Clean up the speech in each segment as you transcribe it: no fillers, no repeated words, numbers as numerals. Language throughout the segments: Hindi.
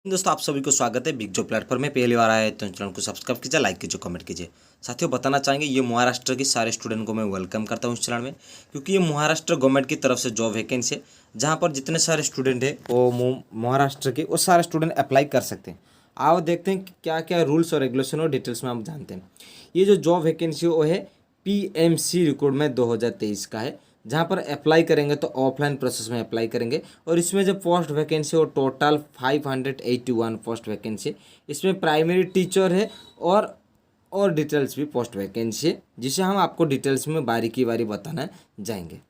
दोस्तों आप सभी को स्वागत है बिग जो प्लेटफॉर्म में। पहली बार आए तो चैनल को सब्सक्राइब कीजिए, लाइक कीजिए, कमेंट कीजिए। साथियों बताना चाहेंगे ये महाराष्ट्र के सारे स्टूडेंट को मैं वेलकम करता हूँ इस चैनल में, क्योंकि ये महाराष्ट्र गवर्नमेंट की तरफ से जॉब वैकेंसी है, जहाँ पर जितने सारे स्टूडेंट हैं वो महाराष्ट्र के वो सारे स्टूडेंट अप्लाई कर सकते हैं। आओ देखते हैं क्या क्या रूल्स और रेगुलेशन और डिटेल्स में हम जानते हैं। ये जो जॉब वैकेंसी वो है PMC रिक्रूटमेंट 2023 का है, जहाँ पर अप्लाई करेंगे तो ऑफलाइन प्रोसेस में अप्लाई करेंगे। और इसमें जो पोस्ट वैकेंसी वो टोटल 581 पोस्ट वैकेंसी। इसमें प्राइमरी टीचर है और डिटेल्स भी पोस्ट वैकेंसी है, जिसे हम आपको डिटेल्स में बारी बताना जाएंगे।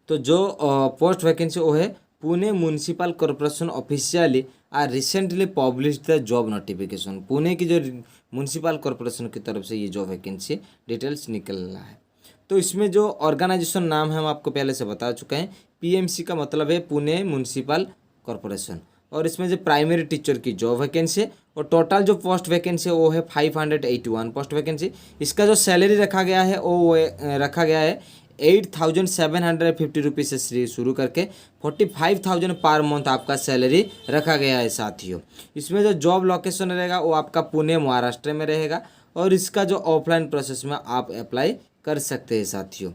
तो जो पोस्ट वैकेंसी वो है Pune municipal corporation officially are recently publish the job notification. Pune की जो म्यूनिसिपल कॉर्पोरेशन की तरफ से ये जॉब वैकेंसी डिटेल्स निकल रहा है। तो इसमें जो ऑर्गेनाइजेशन नाम है हम आपको पहले से बता चुके हैं। PMC का मतलब है पुणे म्यूनिसिपल कॉर्पोरेशन। और इसमें जो प्राइमरी टीचर की जॉब वैकेंसी है और टोटल जो पोस्ट वैकेंसी है वो है 581 पोस्ट वैकेंसी। इसका जो सैलरी रखा गया है वो रखा गया है 8,750 रुपीज़ से शुरू करके 45,000 पर मंथ आपका सैलरी रखा गया है साथियों। इसमें जो जॉब लोकेशन रहेगा वो आपका पुणे महाराष्ट्र में रहेगा। और इसका जो ऑफलाइन प्रोसेस में आप अप्लाई कर सकते हैं साथियों,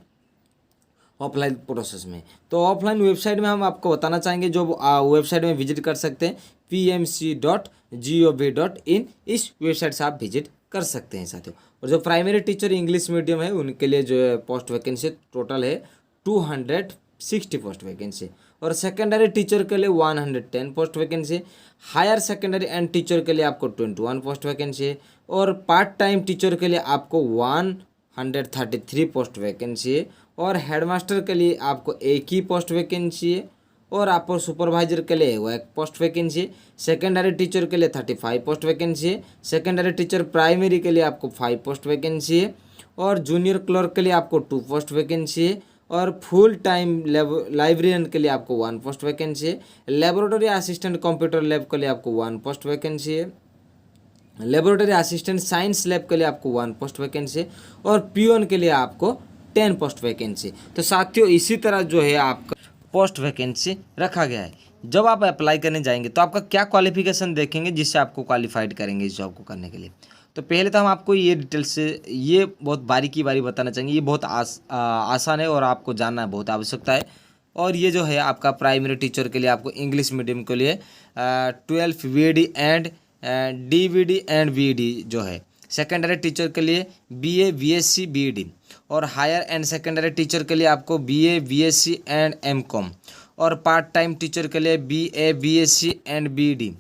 ऑफलाइन प्रोसेस में। तो ऑफलाइन वेबसाइट में हम आपको बताना चाहेंगे, जो वेबसाइट में विजिट कर सकते हैं pmc.gov.in। इस वेबसाइट से आप विजिट कर सकते हैं साथियों। और जो प्राइमरी टीचर इंग्लिश मीडियम है उनके लिए जो है पोस्ट वैकेंसी टोटल है 260 पोस्ट वैकेंसी। और सेकेंडरी टीचर के लिए 110 post vacancy. Higher secondary and teacher के लिए आपको 21 पोस्ट वैकेंसी है। और पार्ट टाइम टीचर के लिए आपको 133 पोस्ट वैकेंसी है। और हेडमास्टर के लिए आपको एक ही पोस्ट वैकेंसी है। और आपको सुपरवाइजर के लिए वो एक पोस्ट वैकेंसी है। सेकेंडरी टीचर के लिए 35 पोस्ट वैकेंसी है। सेकेंडरी टीचर प्राइमरी के लिए आपको 5 पोस्ट वैकेंसी है। और जूनियर क्लर्क के लिए आपको 2 पोस्ट वैकेंसी है। और फुल टाइम लाइब्रेरियन के लिए आपको 1 पोस्ट वैकेंसी है। लेबोरेटरी असिस्टेंट कंप्यूटर लैब के लिए आपको 1 पोस्ट वैकेंसी है। लेबोरेटरी असिस्टेंट साइंस लैब के लिए आपको 1 पोस्ट वैकेंसी। और पियोन के लिए आपको 10 पोस्ट वैकेंसी। तो साथियों इसी तरह जो है आपका पोस्ट वैकेंसी रखा गया है। जब आप अप्लाई करने जाएंगे तो आपका क्या क्वालिफिकेशन देखेंगे जिससे आपको क्वालिफाइड करेंगे इस जॉब को करने के लिए। तो पहले तो हम आपको ये डिटेल्स से ये बहुत बारी बताना चाहेंगे। ये बहुत आसान है और आपको जानना बहुत आवश्यकता है। और ये जो है आपका प्राइमरी टीचर के लिए आपको इंग्लिश मीडियम के लिए 12 VD and DVD and BD जो है। सेकेंडरी टीचर के लिए BA BSc BD। और हायर एंड सेकेंडरी टीचर के लिए आपको BA BSc एंड MCOM। और पार्ट टाइम टीचर के लिए BA BSc and BD।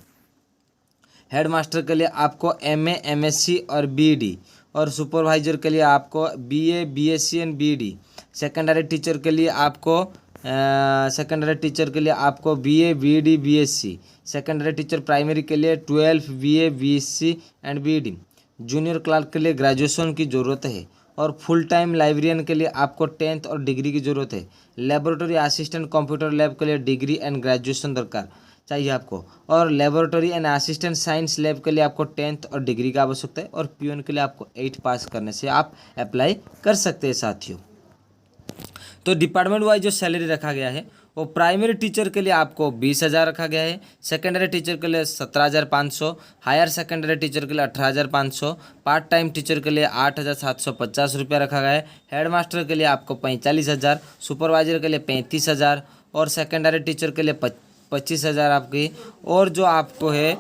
Head master के लिए आपको MA MSc और BD। और सुपरवाइजर के लिए आपको BA BSc and BD। Secondary teacher के लिए आपको BA BD BSc। Secondary teacher primary के लिए 12 BA BSc and BD। Junior clerk के लिए ग्रेजुएशन की ज़रूरत है। और फुल टाइम लाइब्रेरियन के लिए आपको 10th और डिग्री की ज़रूरत है। लेबोरेटरी असिस्टेंट कंप्यूटर लैब के लिए डिग्री एंड ग्रेजुएशन दरकार चाहिए आपको। और laboratory and assistant science lab के लिए आपको 10th और डिग्री का आवश्यकता है। और पियोन के लिए आपको 8 पास करने से आप अप्लाई कर सकते हैं साथियों। तो डिपार्टमेंट वाइज जो सैलरी रखा गया है वो प्राइमरी टीचर के लिए आपको 20,000 रखा गया है। सेकेंडरी टीचर के लिए 17,500। हायर सेकेंडरी टीचर के लिए 18,500। पार्ट टाइम टीचर के लिए 8,750 रुपया रखा गया है। हेड मास्टर के लिए आपको 45,000। सुपरवाइजर के लिए 35,000। और सेकेंडरी टीचर के लिए 25,000 आपकी। और जो आपको है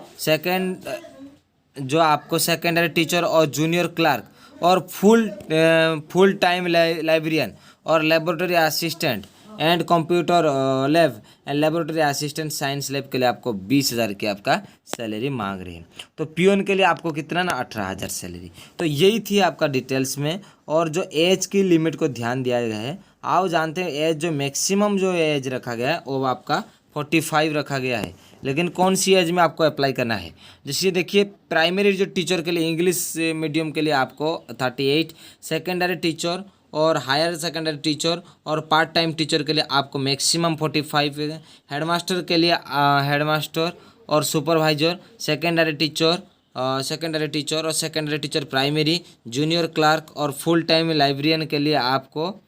सेकेंडरी टीचर और जूनियर क्लर्क और फुल टाइम लाइब्रेरियन और laboratory assistant and computer lab and laboratory assistant science lab के लिए आपको 20,000 की आपका सैलरी मांग रही है। तो पियोन के लिए आपको कितना ना 18,000 सैलरी। तो यही थी आपका डिटेल्स में। और जो एज की लिमिट को ध्यान दिया गया है, आओ जानते हैं एज जो मैक्सिमम जो एज रखा गया है वो आपका 45 रखा गया है। लेकिन कौन सी एज में आपको अप्लाई करना है, जैसे देखिए प्राइमरी जो टीचर के लिए इंग्लिश मीडियम के लिए आपको 38। सेकेंडरी टीचर और हायर सेकेंडरी टीचर और पार्ट टाइम टीचर के लिए आपको मैक्सिमम 45 है। हेडमास्टर के लिए हेडमास्टर और सुपरवाइजर सेकेंडरी टीचर और secondary teacher primary junior clerk और फुल टाइम लाइब्रेरियन के लिए आपको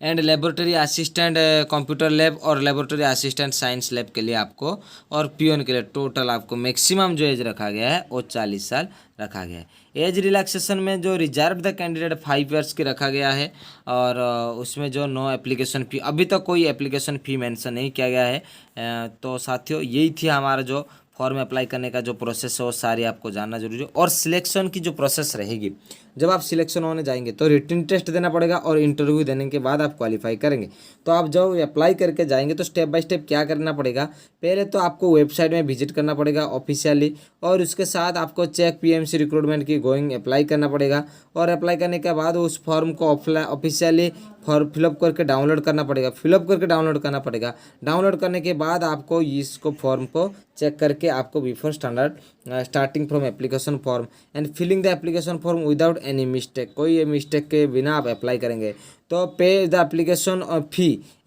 and laboratory assistant computer lab और लेबोरेटरी असिस्टेंट साइंस लैब के लिए आपको, और पियोन के लिए टोटल आपको मैक्सिमम जो एज रखा गया है वो 40 साल रखा गया है। एज रिलैक्सेशन में जो रिजर्व द कैंडिडेट 5 ईयर्स की रखा गया है, और उसमें जो नो एप्लीकेशन फ़ी, अभी तक कोई एप्लीकेशन फ़ी मेंशन नहीं किया गया है। तो साथियों यही थी हमारा जो फॉर्म अप्लाई करने का जो प्रोसेस है वो सारी आपको जानना जरूरी है। और सिलेक्शन की जो प्रोसेस रहेगी, जब आप सिलेक्शन होने जाएंगे तो रिटन टेस्ट देना पड़ेगा और इंटरव्यू देने के बाद आप क्वालिफाई करेंगे। तो आप जब अप्लाई करके जाएंगे तो स्टेप बाय स्टेप क्या करना पड़ेगा, पहले तो आपको वेबसाइट में विजिट करना पड़ेगा ऑफिशियली, और उसके साथ आपको चेक पीएमसी रिक्रूटमेंट की गोइंग अप्लाई करना पड़ेगा। और अप्लाई करने के बाद उस फॉर्म को ऑफिशियली फॉर्म फिलअप करके डाउनलोड करना पड़ेगा, फिलअप करके डाउनलोड करना पड़ेगा। डाउनलोड करने के बाद आपको इसको फॉर्म को चेक करके आपको before starting from application form and filling the application form without any mistake, कोई मिस्टेक के बिना आप अप्लाई करेंगे तो पे द एप्लीकेशन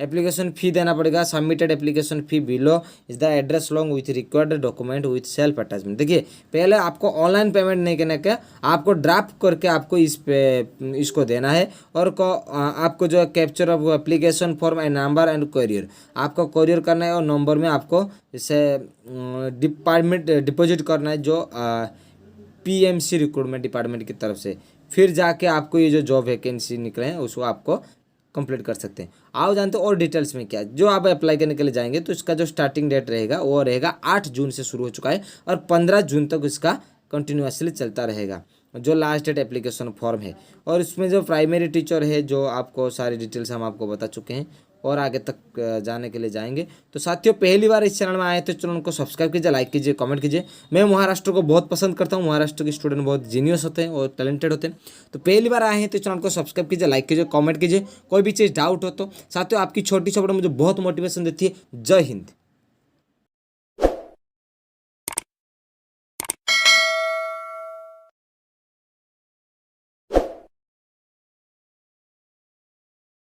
एप्लीकेशन फ़ी देना पड़ेगा। Submitted application fee below is the address long with required document with self attachment. देखिए पहले आपको ऑनलाइन पेमेंट नहीं करने का, आपको ड्राफ्ट करके आपको इसको देना है, और आपको जो capture of application form and number and courier आपको कोरियर करना है, और नंबर में आपको जैसे डिपार्टमेंट डिपॉजिट करना है जो पीएमसी रिक्रूटमेंट डिपार्टमेंट की तरफ से। फिर जाके आपको ये जो जॉब वैकेंसी निकले हैं उसको आपको कंप्लीट कर सकते हैं। आओ जानते हो और डिटेल्स में क्या, जो आप अप्लाई करने के लिए जाएंगे तो इसका जो स्टार्टिंग डेट रहेगा वो रहेगा 8 जून से शुरू हो चुका है, और 15 जून तक इसका कंटिन्यूसली चलता रहेगा जो लास्ट डेट एप्लीकेशन फॉर्म है। और इसमें जो प्राइमरी टीचर है, जो आपको सारी डिटेल्स हम आपको बता चुके हैं, और आगे तक जाने के लिए जाएंगे। तो साथियों पहली बार इस चैनल में आए तो चैनल को सब्सक्राइब कीजिए, लाइक कीजिए, कमेंट कीजिए। मैं महाराष्ट्र को बहुत पसंद करता हूँ, महाराष्ट्र के स्टूडेंट बहुत जीनियस होते हैं और टैलेंटेड होते हैं। तो पहली बार आए हैं तो चैनल को सब्सक्राइब कीजिए, लाइक कीजिए, कमेंट कीजिए। कोई भी चीज़ डाउट हो तो साथियों आपकी छोटी सपोर्ट मुझे बहुत मोटिवेशन देती है। जय हिंद।